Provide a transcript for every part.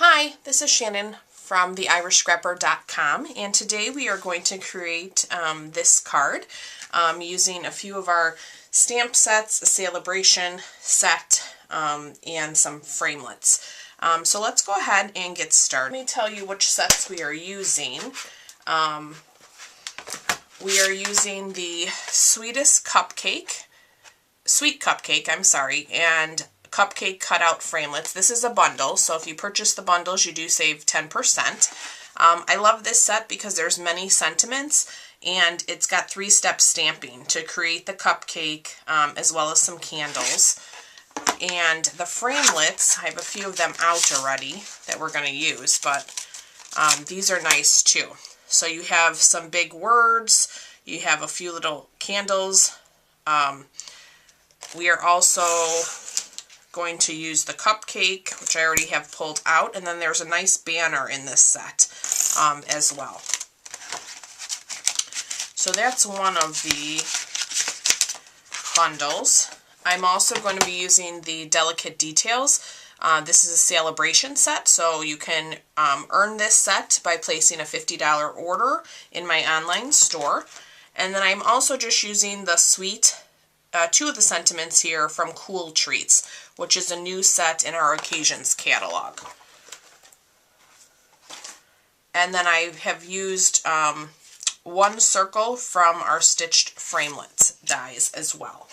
Hi, this is Shannon from theirishscrapper.com, and today we are going to create this card using a few of our stamp sets, a celebration set, and some framelits. So let's go ahead and get started. Let me tell you which sets we are using. We are using the sweet cupcake, and cupcake cutout framelits. This is a bundle, so if you purchase the bundles, you do save 10%. I love this set because there's many sentiments, and it's got 3-step stamping to create the cupcake, as well as some candles. And the framelits, I have a few of them out already that we're going to use, but these are nice too. So you have some big words, you have a few little candles. We are also going to use the cupcake, which I already have pulled out, and then there's a nice banner in this set as well. So that's one of the bundles. I'm also going to be using the Delicate Details. This is a celebration set, so you can earn this set by placing a $50 order in my online store. And then I'm also just using the sweet, two of the sentiments here from Cool Treats, which is a new set in our Occasions catalog. And then I have used one circle from our Stitched Framelits dies as well.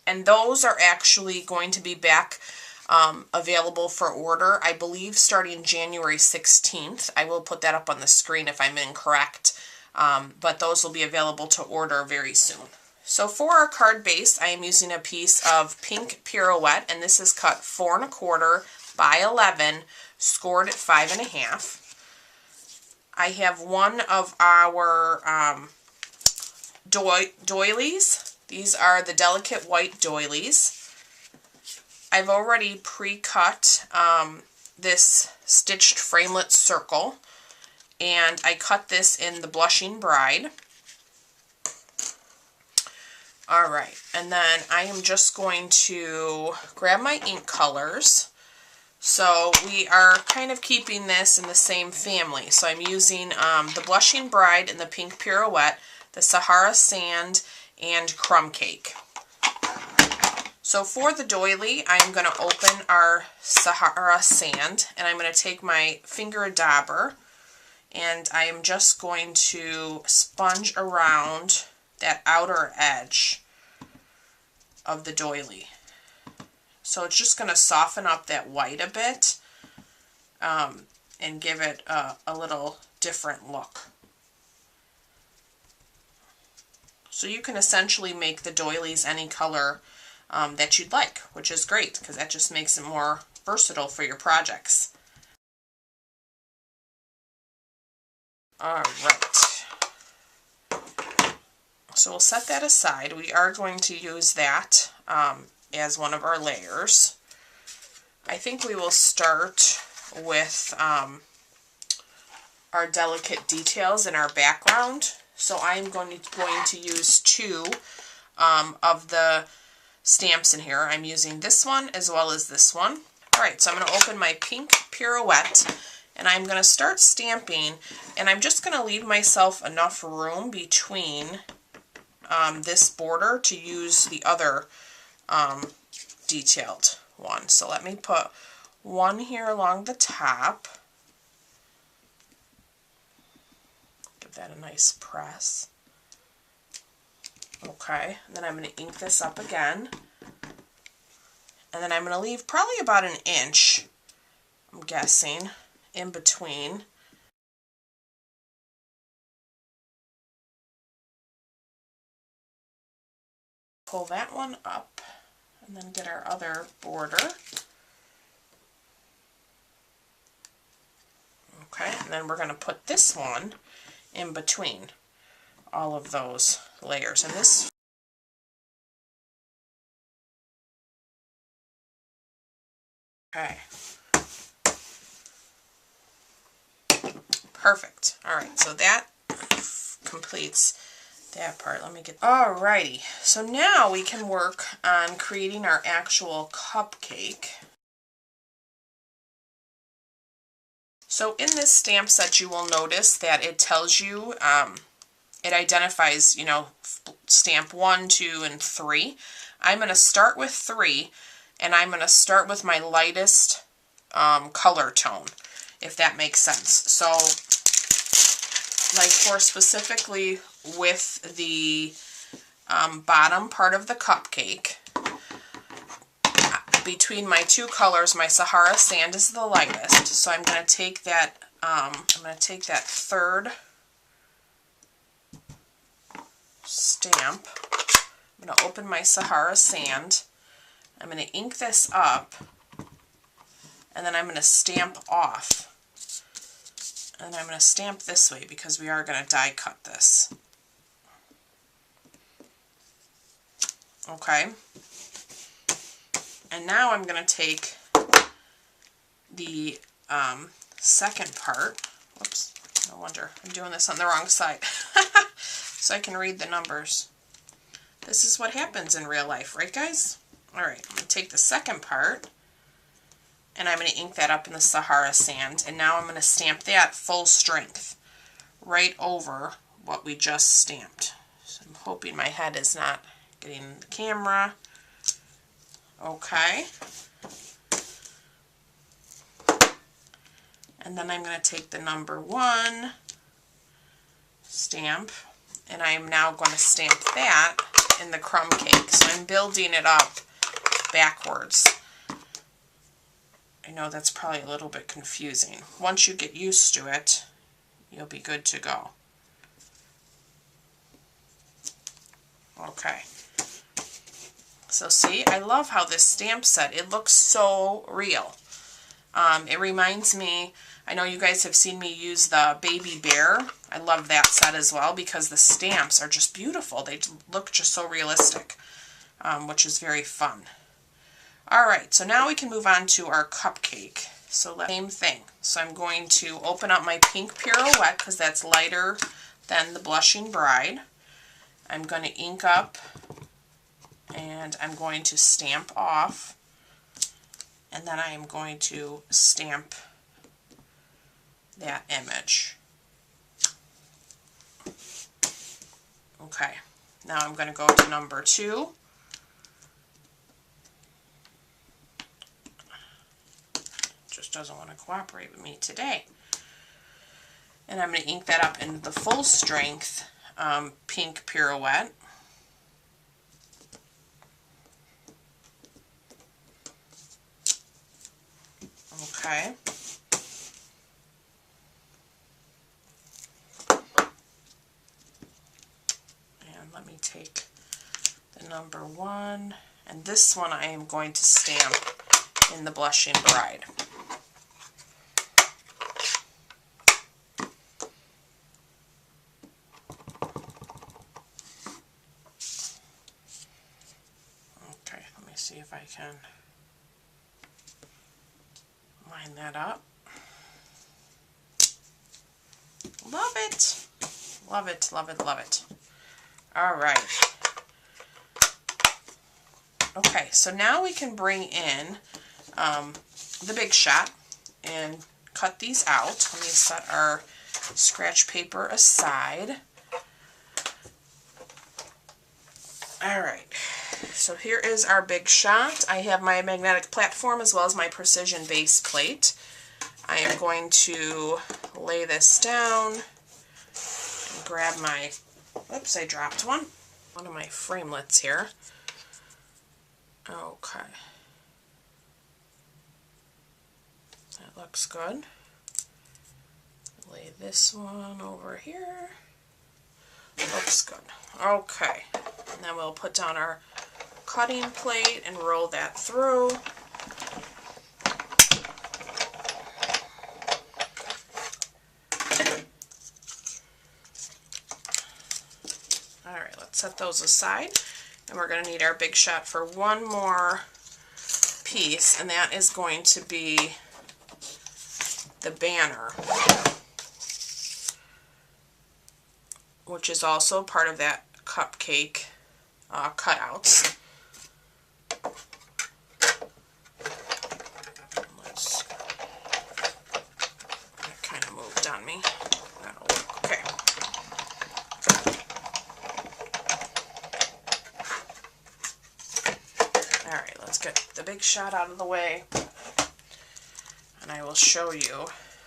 And those are actually going to be back available for order, I believe, starting January 16th. I will put that up on the screen if I'm incorrect, but those will be available to order very soon. So for our card base, I am using a piece of pink pirouette, and this is cut 4 1/4 by 11, scored at 5 1/2. I have one of our doilies. These are the delicate white doilies. I've already pre-cut this stitched framelit circle, and I cut this in the Blushing Bride. Alright, and then I am just going to grab my ink colors. So we are kind of keeping this in the same family. So I'm using the Blushing Bride and the pink pirouette, the Sahara Sand, and Crumb Cake. So for the doily, I'm going to open our Sahara Sand, and I'm going to take my finger dauber, and I am just going to sponge around that outer edge of the doily. So it's just going to soften up that white a bit and give it a little different look. So you can essentially make the doilies any color that you'd like, which is great because that just makes it more versatile for your projects. Alright. So we'll set that aside. We are going to use that as one of our layers. I think we will start with our Delicate Details in our background. So I'm going to use 2 of the stamps in here. I'm using this one as well as this one. Alright, so I'm going to open my pink pirouette, and I'm going to start stamping, and I'm just going to leave myself enough room between this border to use the other detailed one. So let me put one here along the top. Give that a nice press. Okay, and then I'm going to ink this up again. And then I'm going to leave probably about 1 inch, I'm guessing, in between. Pull that one up, and then get our other border. Okay, and then we're going to put this one in between all of those layers. And this okay. Perfect. Alright, so that completes that part. Let me get... Alrighty, so now we can work on creating our actual cupcake. So in this stamp set, you will notice that it tells you, it identifies, you know, stamp 1, 2, and 3. I'm going to start with 3, and I'm going to start with my lightest color tone, if that makes sense. So, like for specifically with the bottom part of the cupcake, between my two colors, my Sahara Sand is the lightest. So I'm going to take that, third stamp. I'm going to open my Sahara Sand. I'm going to ink this up, and then I'm going to stamp off. And I'm going to stamp this way because we are going to die cut this. Okay. And now I'm going to take the second part. Whoops, no wonder I'm doing this on the wrong side. So I can read the numbers. This is what happens in real life, right guys? Alright, I'm going to take the second part, and I'm going to ink that up in the Sahara Sand, and now I'm going to stamp that full strength right over what we just stamped. So I'm hoping my head is not getting in the camera. Okay. And then I'm going to take the number 1 stamp, and I'm now going to stamp that in the crumb cake. So I'm building it up backwards. I know that's probably a little bit confusing. Once you get used to it, you'll be good to go. Okay. So see, I love how this stamp set, it looks so real. It reminds me, I know you guys have seen me use the Baby Bear. I love that set as well because the stamps are just beautiful. They look just so realistic, which is very fun. Alright, so now we can move on to our cupcake. So same thing. So I'm going to open up my pink Pirouette because that's lighter than the Blushing Bride. I'm going to ink up, and I'm going to stamp off, and then I am going to stamp that image. Okay, now I'm going to go to number 2. Just doesn't want to cooperate with me today. And I'm going to ink that up in the full strength pink Pirouette. Okay. And let me take the number 1, and this one I am going to stamp in the Blushing Bride. Okay, let me see if I can line that up. Love it. Love it, love it, love it. All right. Okay, so now we can bring in the Big Shot and cut these out. Let me set our scratch paper aside. All right. So here is our Big Shot. I have my magnetic platform as well as my precision base plate. I am going to lay this down and grab my, oops, I dropped one of my framelits here. Okay. That looks good. Lay this one over here. Looks good. Okay. And then we'll put down our cutting plate and roll that through. Alright, let's set those aside. And we're going to need our Big Shot for one more piece, and that is going to be the banner, which is also part of that cupcake cutouts. Let's on me. That'll work. Okay. Alright, let's get the big shot out of the way. And I will show you.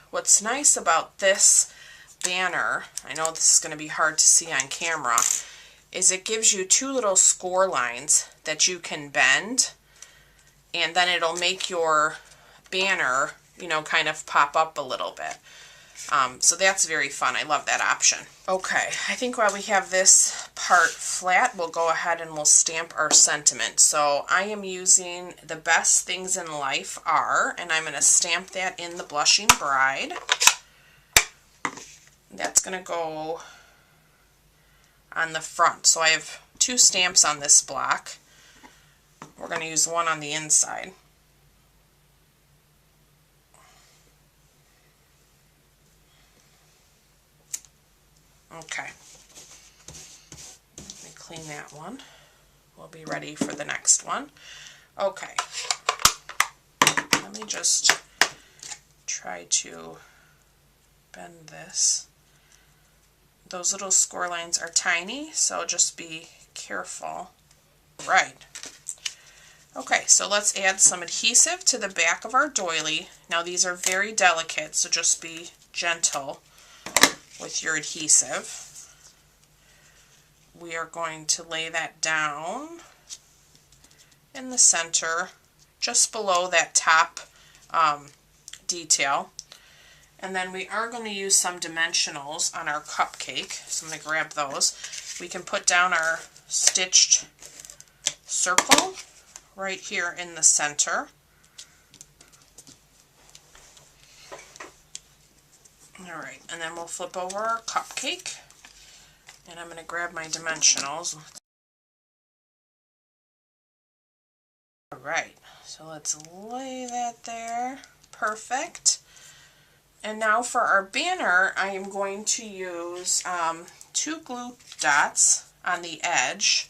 What's nice about this banner, I know this is going to be hard to see on camera, is it gives you two little score lines that you can bend, and then it'll make your banner, you know, kind of pop up a little bit. So that's very fun. I love that option. Okay, I think while we have this part flat, we'll go ahead and we'll stamp our sentiment. So I am using The Best Things in Life Are, and I'm going to stamp that in the Blushing Bride. That's going to go on the front. So I have two stamps on this block. We're going to use one on the inside. Okay, let me clean that one. We'll be ready for the next one. Okay, let me just try to bend this. Those little score lines are tiny, so just be careful. Right. Okay, so let's add some adhesive to the back of our doily. Now these are very delicate, so just be gentle with your adhesive. We are going to lay that down in the center, just below that top detail. And then we are going to use some dimensionals on our cupcake, so I'm going to grab those. We can put down our stitched circle right here in the center. Alright, and then we'll flip over our cupcake, and I'm going to grab my dimensionals. Alright, so let's lay that there. Perfect. And now for our banner, I am going to use 2 glue dots on the edge.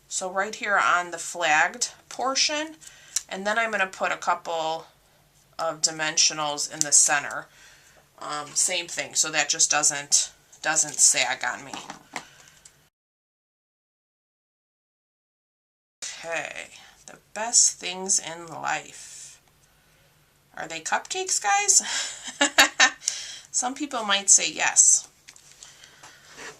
So right here on the flagged portion, and then I'm going to put a couple of dimensionals in the center. Same thing, so that just doesn't sag on me. Okay, the best things in life. Are they cupcakes, guys? Some people might say yes.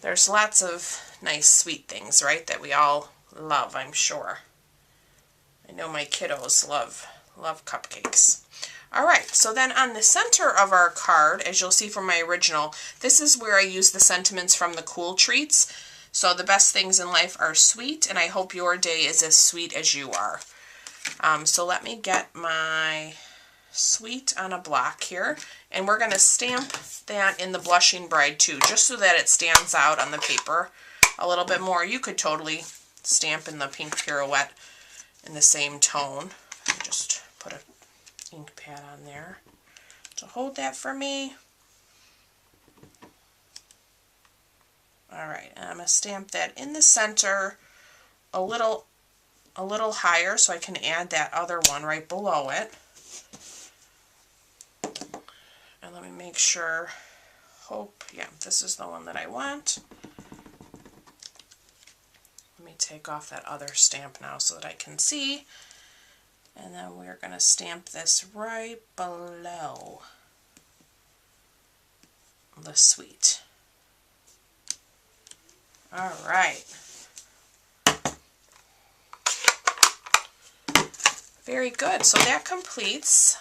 There's lots of nice sweet things, right, that we all love, I'm sure. I know my kiddos love cupcakes. Alright, so then on the center of our card, as you'll see from my original, this is where I use the sentiments from the Cool Treats. So the best things in life are sweet, and I hope your day is as sweet as you are. So let me get my sweet on a block here, and we're going to stamp that in the Blushing Bride too, just so that it stands out on the paper a little bit more. You could totally stamp in the Pink Pirouette in the same tone. Let me just put a ink pad on there. So hold that for me. Alright, and I'm going to stamp that in the center a little higher so I can add that other one right below it. And let me make sure, yeah, this is the one that I want. Let me take off that other stamp now so that I can see. And then we're going to stamp this right below the sweet. Alright. Very good. So that completes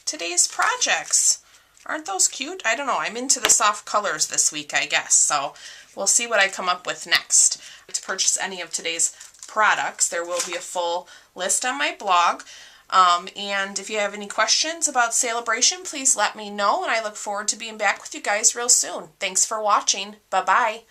today's projects. Aren't those cute? I don't know. I'm into the soft colors this week, I guess. So we'll see what I come up with next. To purchase any of today's products, there will be a full list on my blog. And if you have any questions about Celebration, please let me know, and I look forward to being back with you guys real soon. Thanks for watching. Bye-bye.